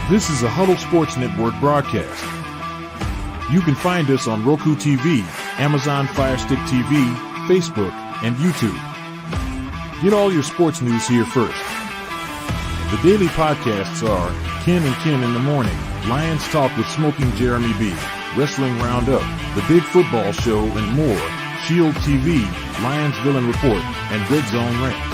This is a Huddle Sports Network broadcast. You can find us on Roku TV, Amazon Fire Stick TV, Facebook, and YouTube. Get all your sports news here first. The daily podcasts are Ken and Ken in the Morning, Lions Talk with Smokin Jeremy B, Wrestling Roundup, The Big Football Show, and more, Shield TV, Lions Villain Report, and Red Zone Rant.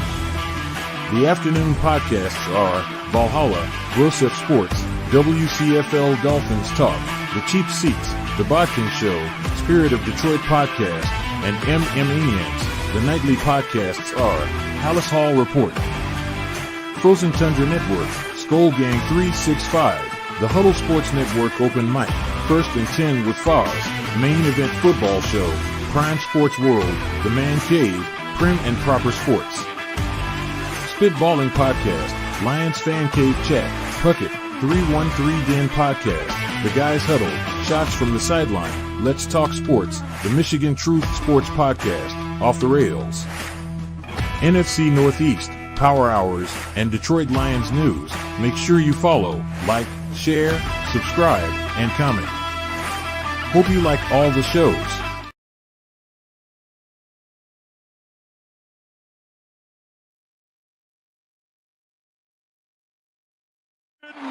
The afternoon podcasts are Valhalla, Grosef Sports, WCFL Dolphins Talk, The Cheap Seats, The Bodkin Show, Spirit of Detroit Podcast, and MM The nightly podcasts are Palace Hall Report, Frozen Tundra Network, Skull Gang 365, The Huddle Sports Network Open Mic, First and 10 with Foz, Main Event Football Show, Prime Sports World, The Man Cave, Prim and Proper Sports. Spitballing Podcast, Lions Fan Cave Chat, Puckett, 313 Den Podcast, The Guys Huddle, Shots from the Sideline, Let's Talk Sports, The Michigan Truth Sports Podcast, Off the Rails, NFC Northeast, Power Hours, and Detroit Lions News. Make sure you follow, like, share, subscribe, and comment. Hope you like all the shows.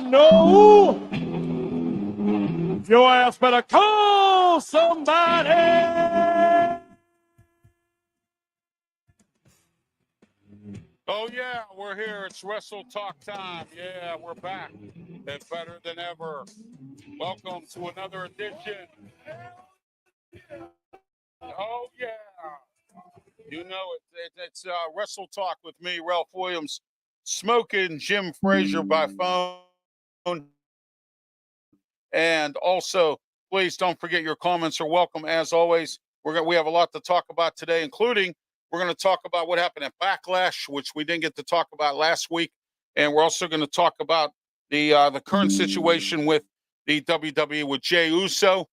No, your ass better call somebody. Oh yeah, we're here. It's Wrestletalk time. Yeah, we're back and better than ever. Welcome to another edition. Oh yeah, you know it's Wrestletalk with me, Ralph Williams, Smokin Jim Frazier by phone. And also, please don't forget your comments are welcome as always. We have a lot to talk about today, including we're going to talk about what happened at Backlash, which we didn't get to talk about last week, and we're also going to talk about the current situation with the WWE with Jey Uso.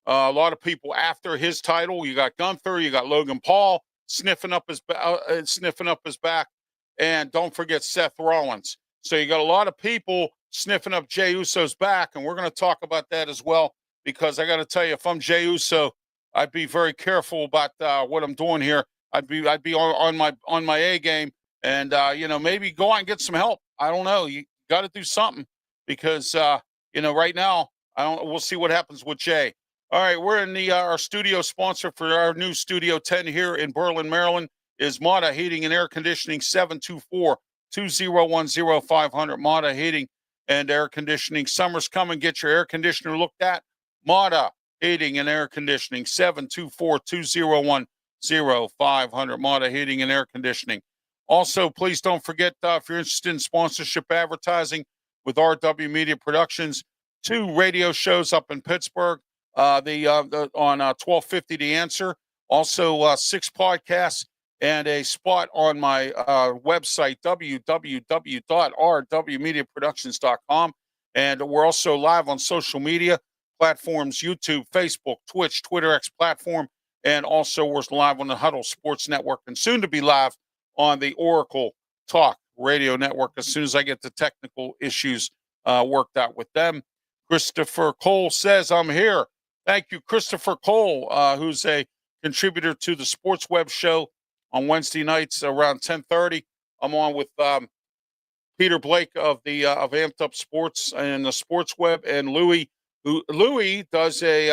A lot of people after his title. You got Gunther, you got Logan Paul sniffing up his back, and don't forget Seth Rollins. So you got a lot of people sniffing up Jey Uso's back, and we're going to talk about that as well, because I got to tell you, if I'm Jey Uso, I'd be very careful about what I'm doing here. I'd be on my A game, and maybe go out and get some help. I don't know. You got to do something, because right now we'll see what happens with Jey. All right, we're in our studio. Sponsor for our new Studio 10 here in Berlin, Maryland is Mata Heating and Air Conditioning. 724-2010-500. Mata Heating and Air Conditioning. Summer's coming. Get your air conditioner looked at. Mata Heating and Air Conditioning. 724-2010-500. Mata Heating and Air Conditioning. Also, please don't forget, if you're interested in sponsorship advertising with RW Media Productions, 2 radio shows up in Pittsburgh, on 1250 The Answer. Also, 6 podcasts and a spot on my website, www.rwmediaproductions.com. And we're also live on social media platforms, YouTube, Facebook, Twitch, Twitter X platform, and also we're live on the Huddle Sports Network, and soon to be live on the Oracle Talk Radio Network as soon as I get the technical issues worked out with them. Christopher Cole says, I'm here. Thank you, Christopher Cole, who's a contributor to the Sports Web show on Wednesday nights around 10:30. I'm on with Peter Blake of Amped Up Sports and the Sports Web, and Louis does a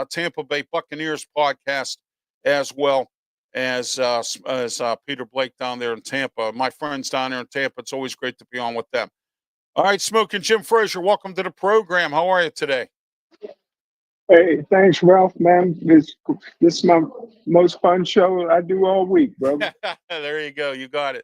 Tampa Bay Buccaneers podcast as well as Peter Blake down there in Tampa. My friends down there in Tampa, it's always great to be on with them. All right, Smokin Jim Frazier, welcome to the program. How are you today? Hey, thanks, Ralph, man. This is my most fun show I do all week, brother. There you go. You got it.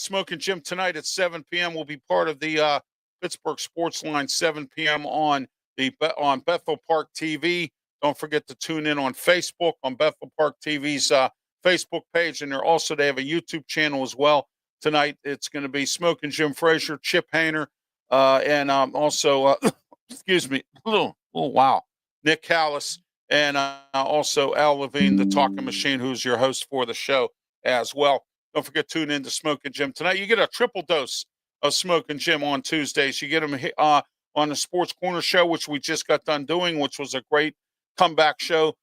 Smokin Jim tonight at 7 p.m. will be part of the Pittsburgh Sports Line, 7 p.m. on Bethel Park TV. Don't forget to tune in on Facebook on Bethel Park TV's Facebook page, and they have a YouTube channel as well. Tonight it's going to be Smokin' Jim Frazier, Chip Hayner, and also excuse me, oh wow, Nick Callis, and also Al Levine, the Talking Machine, who's your host for the show as well. Don't forget to tune in to Smokin' Jim tonight. You get a triple dose of Smokin' Jim on Tuesdays. You get them on the Sports Corner show, which we just got done doing, which was a great comeback show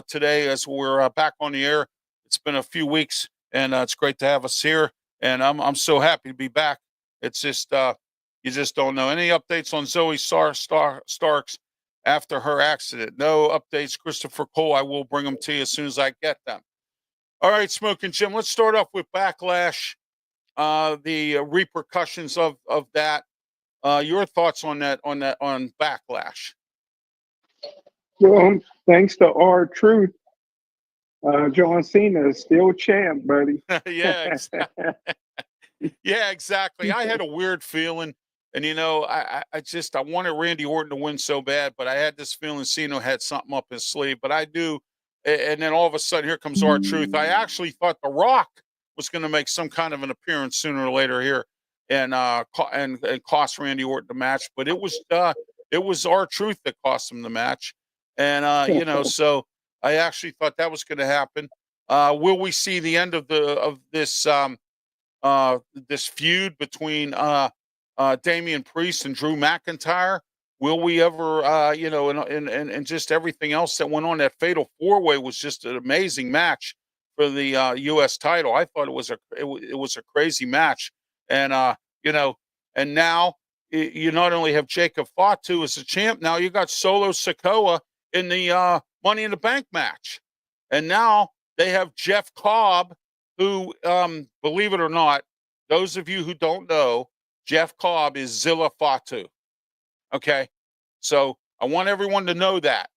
today as we're back on the air. It's been a few weeks, and it's great to have us here. And I'm so happy to be back. It's just you just don't know. Any updates on Zoe Starks after her accident? No updates, Christopher Cole. I will bring them to you as soon as I get them. All right, Smokin' Jim. Let's start off with Backlash. The repercussions of that. Your thoughts on on Backlash? Well, thanks to R-Truth, John Cena is still champ, buddy. Yeah, exactly. Yeah, exactly. I had a weird feeling, and I wanted Randy Orton to win so bad, but I had this feeling Cena had something up his sleeve. But I do, and then all of a sudden, here comes R-Truth. I actually thought The Rock was going to make some kind of an appearance sooner or later here, and cost Randy Orton the match. But it was R-Truth that cost him the match, and so I actually thought that was going to happen. Will we see the end of this this feud between Damian Priest and Drew McIntyre? Will we ever, and just everything else that went on? That Fatal 4-Way was just an amazing match for the U.S. title. I thought it was a crazy match, and and now you not only have Jacob Fatu as a champ, now you got Solo Sikoa in the Money in the Bank match, and now they have Jeff Cobb, who, believe it or not, those of you who don't know, Jeff Cobb is Zilla Fatu. Okay, so I want everyone to know that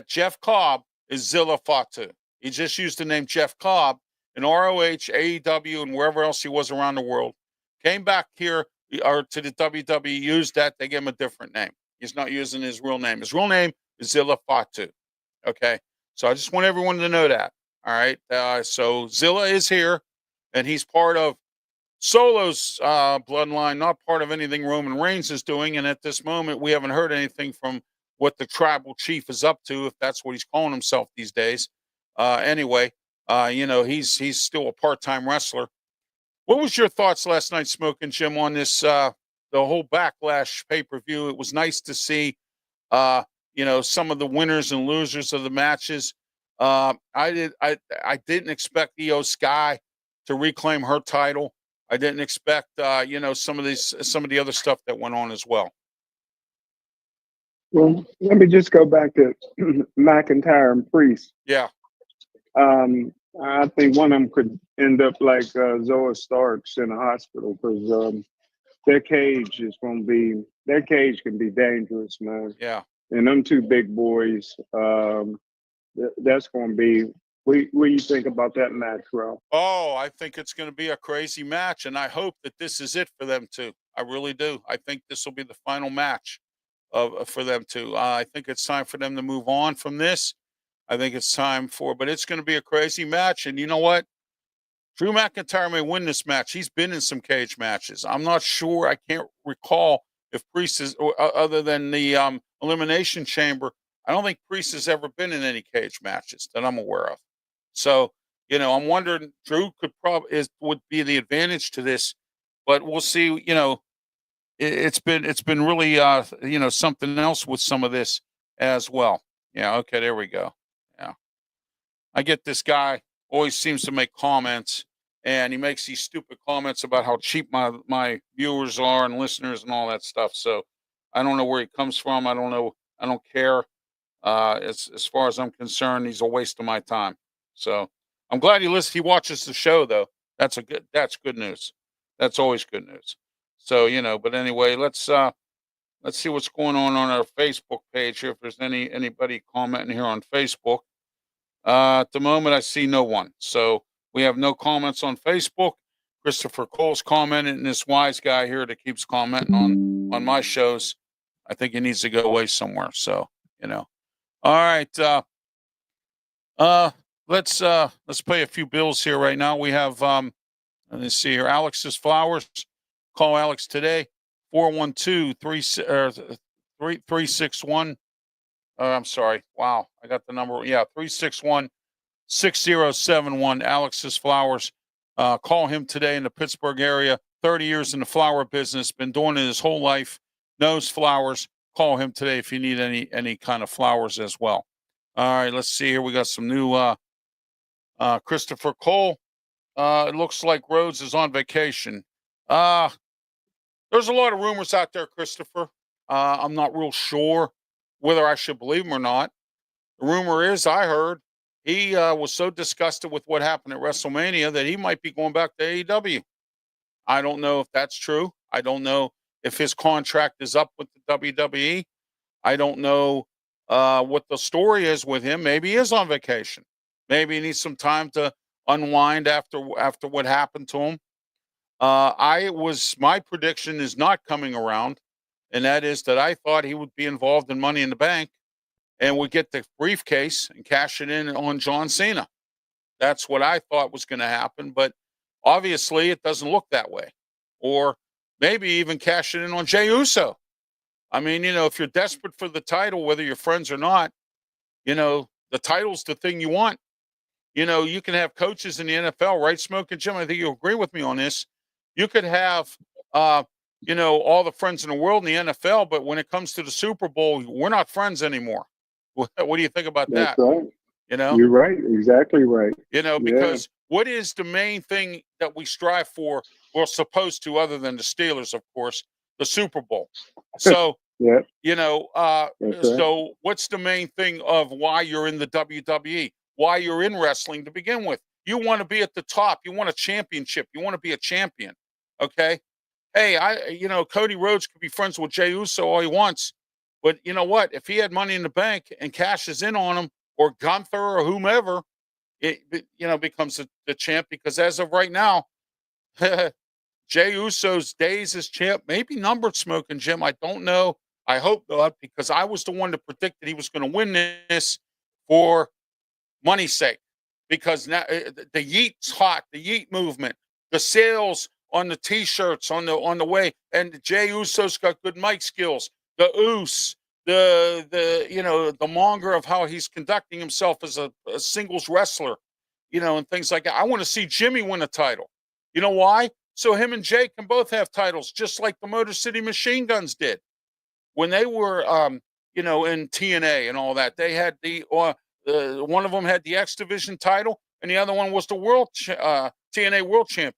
Jeff Cobb is Zilla Fatu. He just used the name Jeff Cobb in ROH, AEW, and wherever else he was around the world. Came back here or to the WWE, used that. They gave him a different name. He's not using his real name. His real name is Zilla Fatu. Okay, so I just want everyone to know that. All right, so Zilla is here, and he's part of Solo's bloodline, not part of anything Roman Reigns is doing. And at this moment, we haven't heard anything from what the tribal chief is up to, if that's what he's calling himself these days. Anyway, he's still a part-time wrestler. What was your thoughts last night, Smokin' Jim, on this the whole Backlash pay-per-view? It was nice to see some of the winners and losers of the matches. I didn't expect Io Sky to reclaim her title. I didn't expect some of the other stuff that went on as well. Well, let me just go back to McIntyre and Priest. Yeah. I think one of them could end up like Zoe Starks in a hospital, because their cage can be dangerous, man. Yeah. And them two big boys, that's going to be. What do you think about that match, Ralph? Oh, I think it's going to be a crazy match, and I hope that this is it for them too. I really do. I think this will be the final match for them too. I think it's time for them to move on from this. I think it's time but it's going to be a crazy match. And you know what? Drew McIntyre may win this match. He's been in some cage matches. I'm not sure. I can't recall if Priest is, other than the Elimination Chamber, I don't think Priest has ever been in any cage matches that I'm aware of. So, I'm wondering, Drew would be the advantage to this, but we'll see. It's been really, something else with some of this as well. Yeah. Okay. There we go. Yeah. I get this guy always seems to make comments, and he makes these stupid comments about how cheap my viewers are and listeners and all that stuff. So I don't know where he comes from. I don't know. I don't care. As far as I'm concerned, he's a waste of my time. So I'm glad he watches the show though. That's good news. That's always good news. So, but anyway, let's see what's going on our Facebook page here. If there's anybody commenting here on Facebook. At the moment, I see no one. So we have no comments on Facebook. Christopher Cole's commenting, and this wise guy here that keeps commenting on my shows, I think he needs to go away somewhere. So, all right. let's pay a few bills here right now. We have let me see here. Alex's Flowers. Call Alex today. 412-361. I'm sorry. Wow, I got the number. Yeah, 361-6071. Alex's Flowers. Call him today in the Pittsburgh area. 30 years in the flower business. Been doing it his whole life. Knows flowers. Call him today if you need any kind of flowers as well. All right, let's see here. We got some new Christopher Cole. It looks like Rhodes is on vacation. There's a lot of rumors out there, Christopher. I'm not real sure whether I should believe them or not. The rumor is I heard he was so disgusted with what happened at WrestleMania that he might be going back to AEW. I don't know if that's true. I don't know if his contract is up with the WWE. I don't know what the story is with him. Maybe he is on vacation. Maybe he needs some time to unwind after what happened to him. My prediction is not coming around, and that is that I thought he would be involved in Money in the Bank and would get the briefcase and cash it in on John Cena. That's what I thought was going to happen, but obviously it doesn't look that way. Or maybe even cash it in on Jey Uso. I mean, if you're desperate for the title, whether you're friends or not, the title's the thing you want. You can have coaches in the NFL, right, Smokin Jim? I think you'll agree with me on this. You could have, all the friends in the world in the NFL, but when it comes to the Super Bowl, we're not friends anymore. What do you think about That's that? right. You're right. Exactly right. Because what is the main thing that we strive for? We're supposed to, other than the Steelers, of course, the Super Bowl. So, yeah. So what's the main thing of why you're in the WWE? Why you're in wrestling to begin with? You want to be at the top. You want a championship. You want to be a champion. Okay. Hey, Cody Rhodes could be friends with Jey Uso all he wants. But you know what? If he had Money in the Bank and cashes in on him, or Gunther or whomever, it becomes the champ, because as of right now, Jey Uso's days as champ may be numbered, Smokin Jim. I don't know. I hope not, because I was the one that predicted he was going to win this for money's sake, because now the Yeet's hot, the Yeet movement, the sales on the T-shirts on the way, and Jey Uso's got good mic skills. The Uso, the monger of how he's conducting himself as a singles wrestler, and things like that. I want to see Jimmy win a title. You know why? So him and Jay can both have titles, just like the Motor City Machine Guns did when they were, in TNA and all that. They had one of them had the X Division title, and the other one was the TNA World Champion.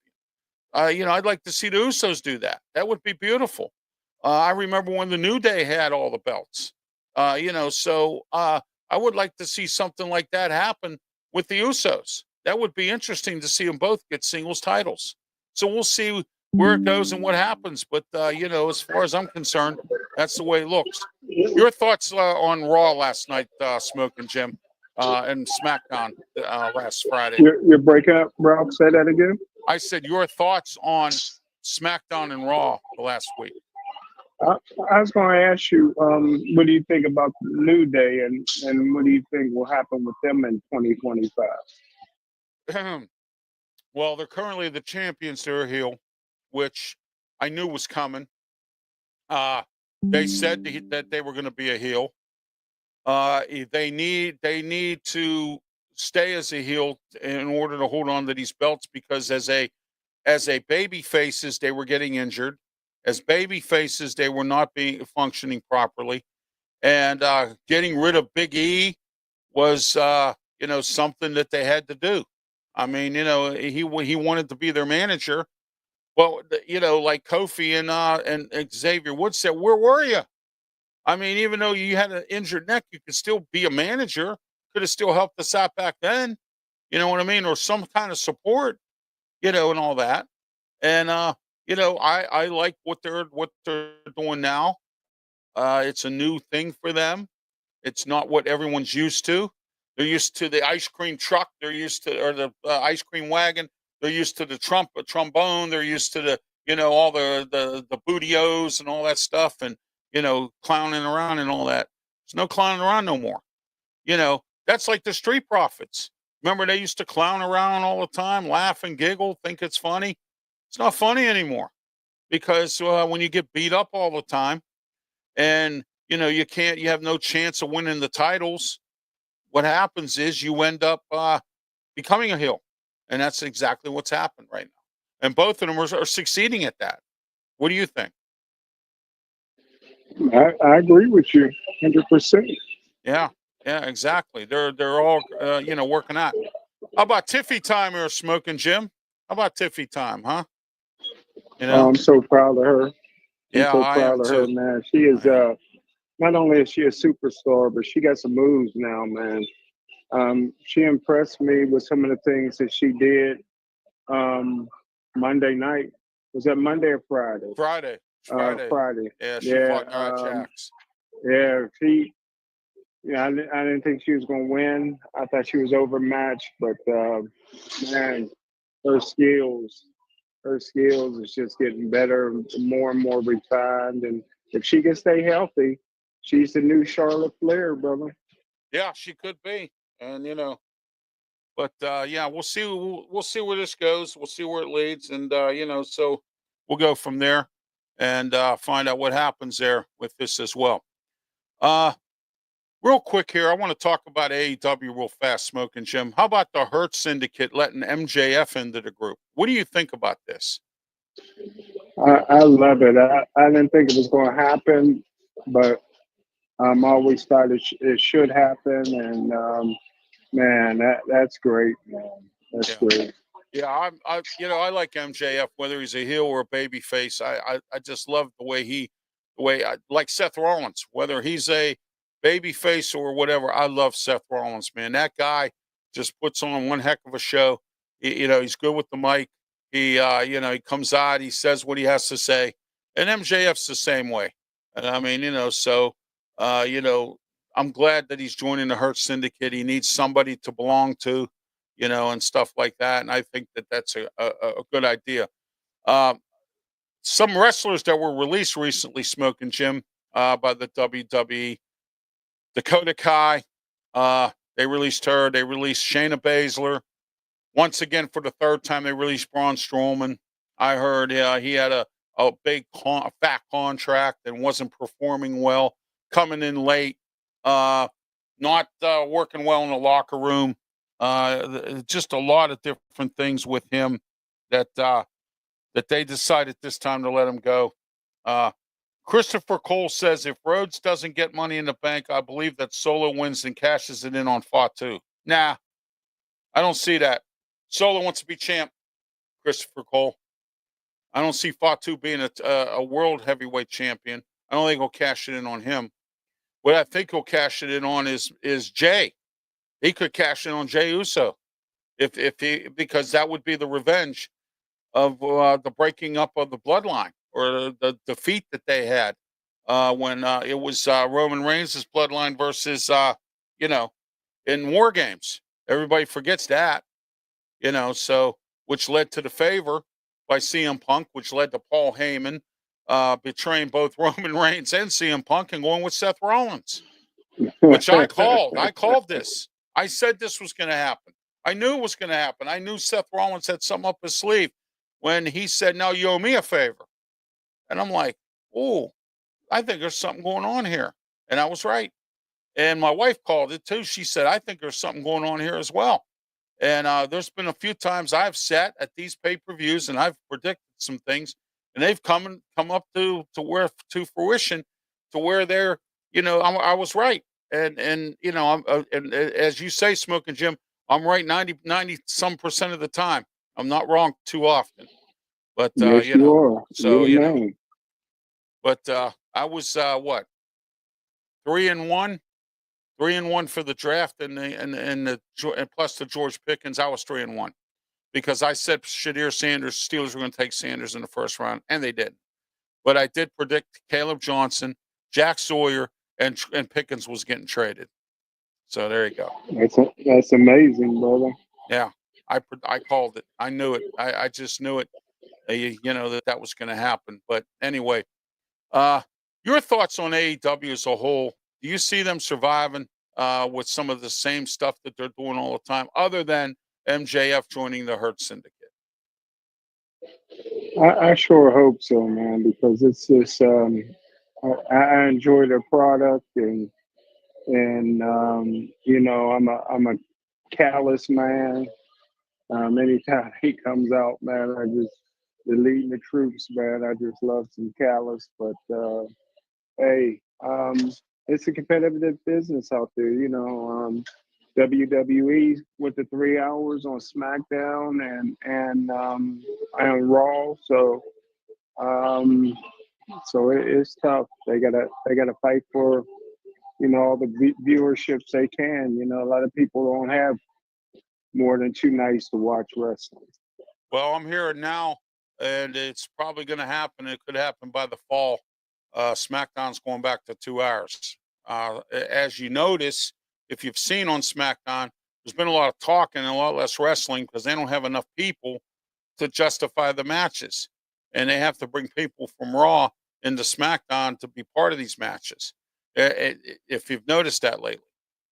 I'd like to see the Usos do that. That would be beautiful. I remember when the New Day had all the belts. So I would like to see something like that happen with the Usos. That would be interesting to see them both get singles titles. So we'll see where it goes and what happens. But, as far as I'm concerned, that's the way it looks. Your thoughts on Raw last night, Smokin Jim, and SmackDown last Friday? You're breaking up, Ralph. Say that again. I said your thoughts on SmackDown and Raw last week. I was going to ask you, what do you think about the New Day, and what do you think will happen with them in 2025? Well, they're currently the champions. They're a heel, which I knew was coming. They said that they were going to be a heel. They need to stay as a heel in order to hold on to these belts, because as a baby faces, they were getting injured. As baby faces, they were not functioning properly, and getting rid of Big E was something that they had to do. I mean, he wanted to be their manager. Well, like Kofi and Xavier Woods said, where were you? I mean, even though you had an injured neck, you could still be a manager. Could have still helped us out back then. You know what I mean? Or some kind of support, and all that. And I like what they're doing now. It's a new thing for them. It's not what everyone's used to. They're used to the ice cream truck. They're used to, or the ice cream wagon. They're used to the trombone. They're used to the, all the bootios and all that stuff, and, clowning around and all that. There's no clowning around no more. That's like the Street Profits. Remember, they used to clown around all the time, laugh and giggle, think it's funny. It's not funny anymore because when you get beat up all the time and you have no chance of winning the titles. What happens is you end up becoming a heel, and that's exactly what's happened right now. And both of them are succeeding at that. What do you think? I agree with you 100%. Yeah, yeah, exactly. They're all working out. How about Tiffy time or Smoking Jim? How about Tiffy time, huh? I'm so proud of her. I'm Yeah, so I am proud of her, too. man. She is I am. not only is she a superstar, but she got some moves now, man. She impressed me with some of the things that she did Monday night. Was that Monday or Friday? Friday. Friday. Friday. Yeah, she Yeah. fought Jax. Yeah. I didn't think she was going to win. I thought she was overmatched, but man, her skills, her skills is just getting better, more and more refined. And if she can stay healthy, she's the new Charlotte Flair, brother. Yeah, she could be. And but yeah, we'll see. We'll see where this goes. We'll see where it leads, and so we'll go from there and find out what happens there with this as well. Uh, Real quick here, I want to talk about AEW real fast, Smoking Jim. How about the Hurt Syndicate letting MJF into the group? What do you think about this? I love it. I didn't think it was going to happen, but always thought it should happen. And man, that's great, man. That's Yeah. great. Yeah, I like MJF whether he's a heel or a baby face. I just love the way I like Seth Rollins, whether he's a baby face or whatever. I love Seth Rollins, man. That guy just puts on one heck of a show. He's good with the mic. He comes out, he says what he has to say, and MJF's the same way. And I mean, so uh, you know, I'm glad that he's joining the Hurt Syndicate. He needs somebody to belong to, and stuff like that. And I think that that's a good idea. Um, some wrestlers that were released recently, Smoking Jim, by the WWE, Dakota Kai, they released her. They released Shayna Baszler. Once again, for the third time, they released Braun Strowman. I heard he had a big fat contract and wasn't performing well, coming in late, not working well in the locker room. Just a lot of different things with him that that they decided this time to let him go. Uh, Christopher Cole says if Rhodes doesn't get Money in the Bank, I believe that Solo wins and cashes it in on Fatu. Nah, I don't see that. Solo wants to be champ, Christopher Cole. I don't see Fatu being a world heavyweight champion. I don't think he'll cash it in on him. What I think he'll cash it in on is Jay. He could cash in on Jay Uso if he because that would be the revenge of the breaking up of the bloodline or the defeat that they had when it was Roman Reigns' bloodline versus in War Games. Everybody forgets that, so which led to the favor by CM Punk, which led to Paul Heyman betraying both Roman Reigns and CM Punk and going with Seth Rollins, which I called. I called this. I said this was going to happen. I knew it was going to happen. I knew Seth Rollins had something up his sleeve when he said, "Now you owe me a favor." And I'm like, "Oh, I think there's something going on here." And I was right. And my wife called it too. She said, "I think there's something going on here as well." And there's been a few times I've sat at these pay-per-views and I've predicted some things, and they've come up to fruition, to where they're I was right, and I'm and as you say, Smoking Jim, I'm right 90 some percent of the time. I'm not wrong too often, but Yes, you are. You're so the man. but I was what 3-1. 3-1 for the draft and plus the George Pickens. I was 3-1 because I said Shadir Sanders, Steelers were going to take Sanders in the first round, and they didn't. But I did predict Caleb Johnson, Jack Sawyer, and Pickens was getting traded. So there you go. That's amazing, brother. Yeah, I called it. I knew it. I just knew it. That was going to happen. But anyway, your thoughts on AEW as a whole? Do you see them surviving? with some of the same stuff that they're doing all the time, other than MJF joining the Hurt Syndicate? I sure hope so, man, because it's just I enjoy their product, and you know, I'm a callous man. Anytime he comes out, man, I just the leading the troops, man. I just love some callous, but hey, it's a competitive business out there, you know. WWE with the 3 hours on SmackDown and Raw, um, it's tough. They gotta fight for all the viewerships they can. You know, a lot of people don't have more than 2 nights to watch wrestling. Well, I'm hearing now, and it's probably going to happen. It could happen by the fall. SmackDown's going back to 2 hours. As you notice, if you've seen on SmackDown, there's been a lot of talking and a lot less wrestling because they don't have enough people to justify the matches. And they have to bring people from Raw into SmackDown to be part of these matches. If you've noticed that lately.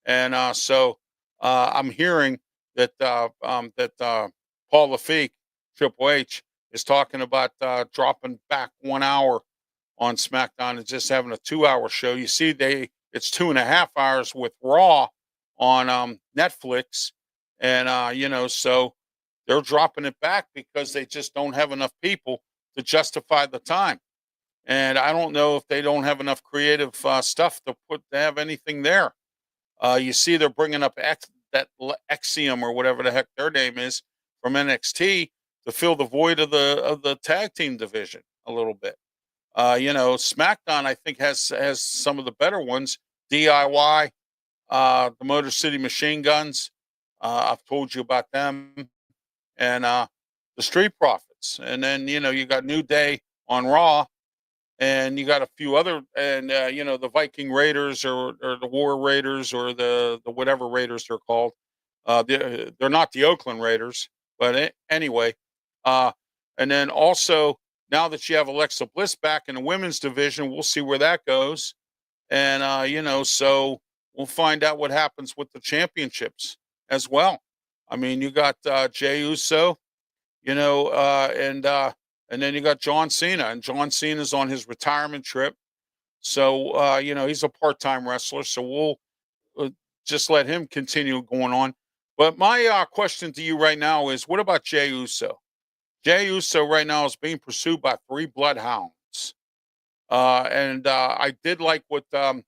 And I'm hearing that Paul Lafitte, Triple H, is talking about dropping back 1 hour on SmackDown and just having a 2 hour show. You see, it's 2.5 hours with Raw on Netflix, and so they're dropping it back because they just don't have enough people to justify the time. And I don't know if they don't have enough creative stuff to have anything there. You see, they're bringing up Exium or whatever the heck their name is from NXT to fill the void of the tag team division a little bit. SmackDown I think has some of the better ones. DIY, the Motor City Machine Guns. I've told you about them, and the Street Profits. And then you got New Day on Raw, and you got a few other, and the Viking Raiders or the War Raiders or the whatever Raiders they're called. They're not the Oakland Raiders, but anyway. And then also, now that you have Alexa Bliss back in the women's division, we'll see where that goes. And so we'll find out what happens with the championships as well. I mean, you got Jey Uso, and then you got John Cena, and John Cena's on his retirement trip. So, he's a part-time wrestler. So we'll just let him continue going on. But my question to you right now is, what about Jey Uso? Jey Uso right now is being pursued by 3 bloodhounds. And I did like what, I'm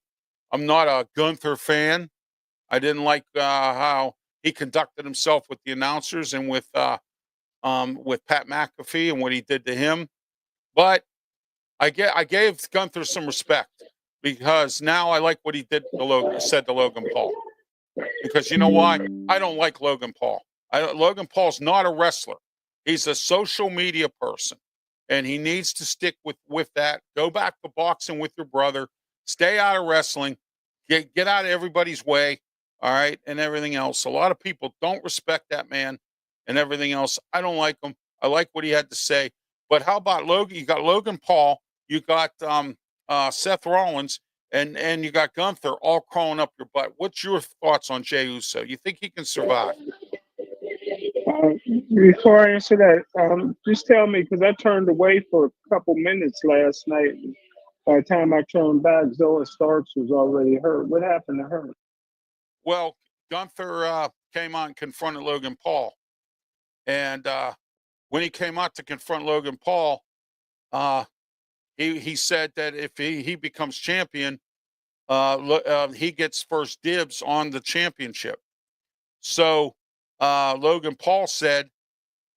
not a Gunther fan. I didn't like how he conducted himself with the announcers and with Pat McAfee and what he did to him. But I gave Gunther some respect because now I like what he did said to Logan Paul. Because you know why? I don't like Logan Paul. Logan Paul's not a wrestler. He's a social media person, and he needs to stick with that. Go back to boxing with your brother. Stay out of wrestling. Get out of everybody's way. All right, and everything else. A lot of people don't respect that man and everything else. I don't like him. I like what he had to say. But how about Logan? You got Logan Paul. You got Seth Rollins. And you got Gunther all crawling up your butt. What's your thoughts on Jey Uso? You think he can survive? Before I answer that, just tell me, because I turned away for a couple minutes last night. By the time I turned back, Zoe Starks was already hurt. What happened to her? Well, Gunther came out and confronted Logan Paul. And when he came out to confront Logan Paul, he said that if he becomes champion, he gets first dibs on the championship. So Logan Paul said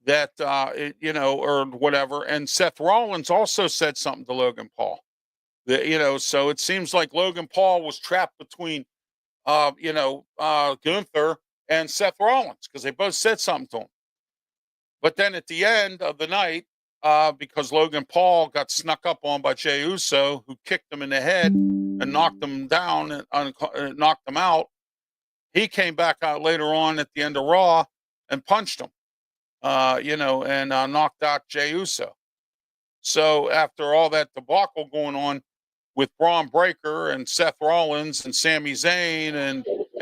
that, or whatever. And Seth Rollins also said something to Logan Paul. So it seems like Logan Paul was trapped between, Gunther and Seth Rollins because they both said something to him. But then at the end of the night, because Logan Paul got snuck up on by Jey Uso, who kicked him in the head and knocked him down and knocked him out, he came back out later on at the end of Raw and punched him, and knocked out Jey Uso. So after all that debacle going on with Braun Breaker and Seth Rollins and Sami Zayn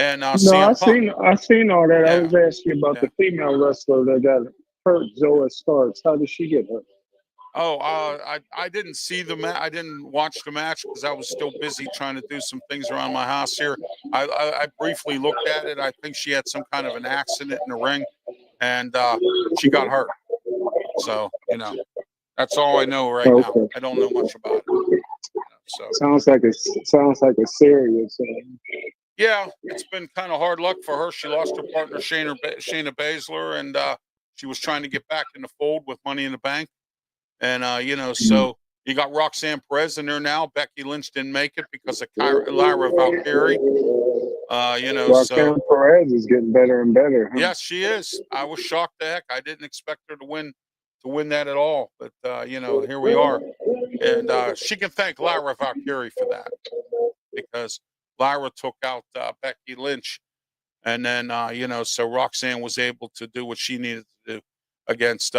and No, CM Punk. I seen all that. I Yeah, was asking you about yeah. the female wrestler that got hurt, Zoa Starks. How did she get hurt? Oh, I didn't see the match. I didn't watch the match because I was still busy trying to do some things around my house here. I briefly looked at it. I think she had some kind of an accident in the ring, and she got hurt. So that's all I know right now. Okay. I don't know much about it. So Sounds like a serious. yeah, it's been kind of hard luck for her. She lost her partner Shayna Baszler, and she was trying to get back in the fold with Money in the Bank. And so you got Roxanne Perez in there now. Becky Lynch didn't make it because of Lyra Valkyrie. So Roxanne Perez is getting better and better. Huh? yes, she is. I was shocked to heck. I didn't expect her to win that at all. But here we are, and she can thank Lyra Valkyrie for that because Lyra took out Becky Lynch, and then so Roxanne was able to do what she needed to do against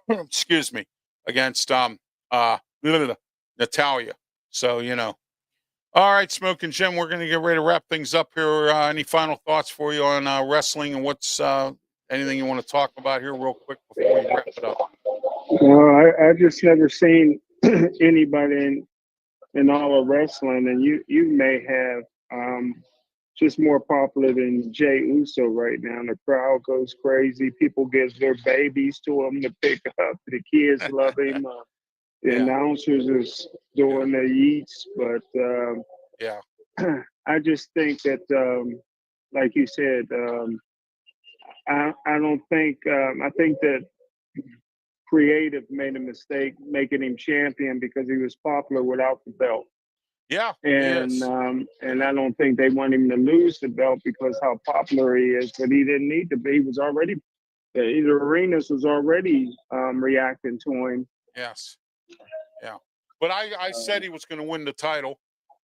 excuse me, against Natalia. So all right, Smokin' Jim, we're going to get ready to wrap things up here. Any final thoughts for you on wrestling and what's anything you want to talk about here, real quick before we wrap it up? No, I just never seen anybody in all of wrestling, and you may have just more popular than Jay Uso right now. The crowd goes crazy. People give their babies to him to pick up. The kids love him. The Yeah. announcers is doing their yeets, but Yeah. I just think that, like you said, I don't think I think that Creative made a mistake making him champion because he was popular without the belt. Yeah, he And is. I don't think they want him to lose the belt because how popular he is, but he didn't need to be. He was already the arenas was already reacting to him. Yes. Yeah. But I said he was going to win the title,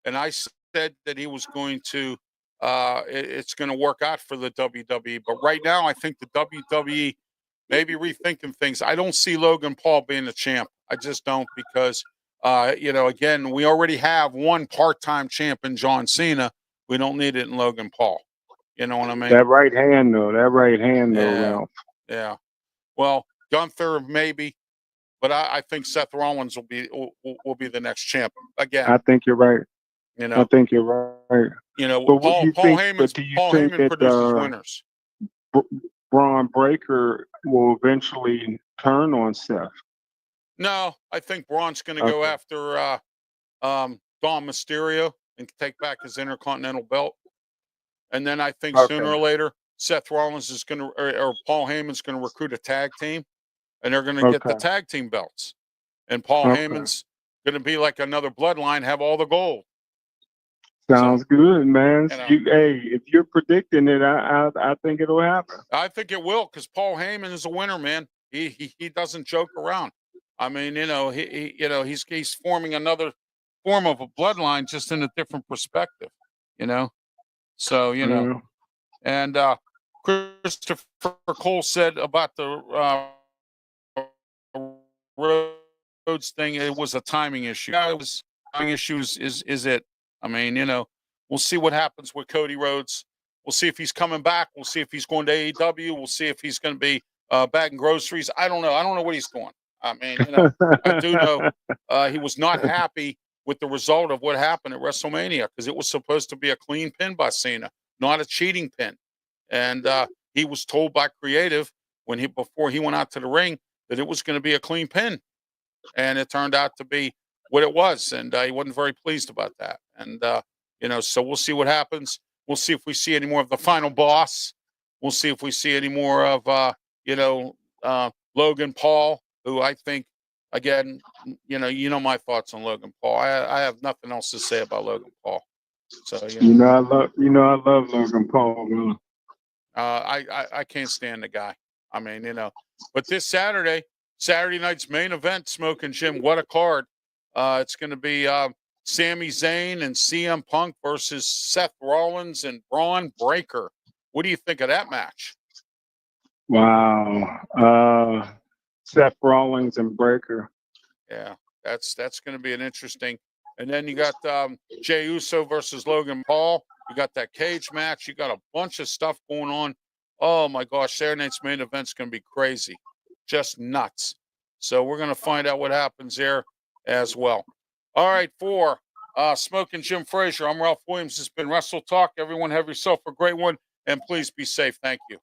and I said that he was going to it's going to work out for the WWE. But right now, I think the WWE may be rethinking things. I don't see Logan Paul being the champ. I just don't because again, we already have one part-time champ in John Cena. We don't need it in Logan Paul. You know what I mean? That right hand though, Yeah. Ralph. Yeah. Well, Gunther maybe, but I think Seth Rollins will be the next champ again. I think you're right. I think you're right. But what do you Paul think? But do you Paul think Heyman that produces winners. Braun Breaker will eventually turn on Seth? No, I think Braun's going to go after Dom Mysterio and take back his Intercontinental belt. And then I think sooner or later, Seth Rollins is going to, or Paul Heyman's going to recruit a tag team, and they're going to get the tag team belts. And Paul Heyman's going to be like another bloodline, have all the gold. Sounds good, man. Hey, if you're predicting it, I think it'll happen. I think it will because Paul Heyman is a winner, man. He doesn't joke around. I mean, he's forming another form of a bloodline, just in a different perspective. So and Christopher Cole said about the Rhodes thing, it was a timing issue. Yeah, it was timing issues. Is it? I mean, we'll see what happens with Cody Rhodes. We'll see if he's coming back. We'll see if he's going to AEW. We'll see if he's going to be bagging groceries. I don't know. I don't know what he's doing. I mean, I do know he was not happy with the result of what happened at WrestleMania because it was supposed to be a clean pin by Cena, not a cheating pin. And he was told by Creative before he went out to the ring that it was going to be a clean pin, and it turned out to be what it was, and he wasn't very pleased about that. And so we'll see what happens. We'll see if we see any more of the final boss. We'll see if we see any more of Logan Paul, who I think, again, my thoughts on Logan Paul. I have nothing else to say about Logan Paul. So I love Logan Paul, man. I can't stand the guy. I mean, but this Saturday night's main event, Smokin' Jim, what a card. It's going to be Sami Zayn and CM Punk versus Seth Rollins and Braun Breaker. What do you think of that match? Wow. Seth Rollins and Breaker. Yeah, that's going to be an interesting. And then you got Jey Uso versus Logan Paul. You got that cage match. You got a bunch of stuff going on. Oh my gosh, Saturday night's main event's going to be crazy, just nuts. So we're going to find out what happens there as well. All right, for Smokin' Jim Frazier, I'm Ralph Williams. This has been Wrestle Talk. Everyone have yourself a great one, and please be safe. Thank you.